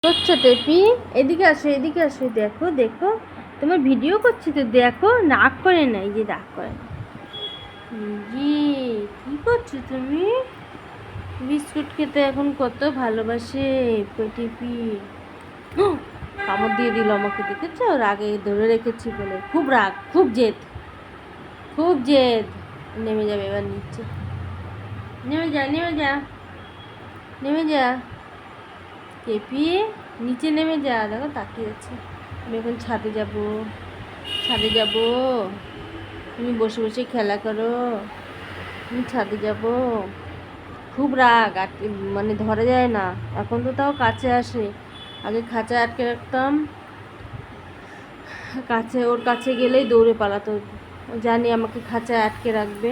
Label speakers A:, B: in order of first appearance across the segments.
A: করছো টেপি? এদিকে আসো, এদিকে আসো, দেখো দেখো, তোমার ভিডিও করছি তো, দেখো রাগ করে না, এই যে রাগ করে না। জি, কি করছো তুমি? বিস্কুট খেতে এখন কত ভালোবাসে টেপি। কামড় দিয়ে দিল আমাকে, দেখেছো? রাগে ধরে রেখেছি বলে, খুব রাগ, খুব জেদ, খুব জেদ। নেমে যাবে এবার নিচে, নেমে যা, নেমে যা, নেমে যা টেপি, নিচে নেমে যা। দেখো তাকিয়ে আছে। আমি এখন ছাদে যাব, ছাদে যাব। তুমি বসে বসে খেলা করো, আমি ছাদে যাব। খুব রাগ, মানে ধরা যায় না। এখন তো তাও কাছে আসে, আগে খাঁচায় আটকে রাখতাম, ওর কাছে গেলেই দৌড়ে পালাতো। জানি আমাকে খাঁচায় আটকে রাখবে।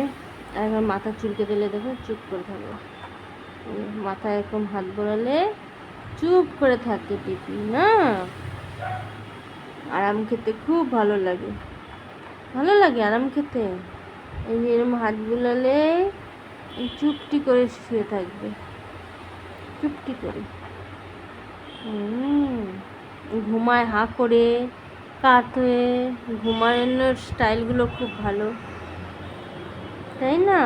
A: আর এখন মাথা চুলকে দিলে দেখো চুপ করে থাকবে, মাথায় এরকম হাত বোলালে চুপ করে থাকে টিপি না। আরাম খেতে খুব ভালো লাগে, ভালো লাগে আরাম খেতে। এই যে এরকম হাত বুলালে চুপটি করে শুয়ে থাকবে, চুপটি করে। ঘুমায় হাঁ করে, কাত হয়ে। ঘুমানোর স্টাইলগুলো খুব ভালো, তাই না?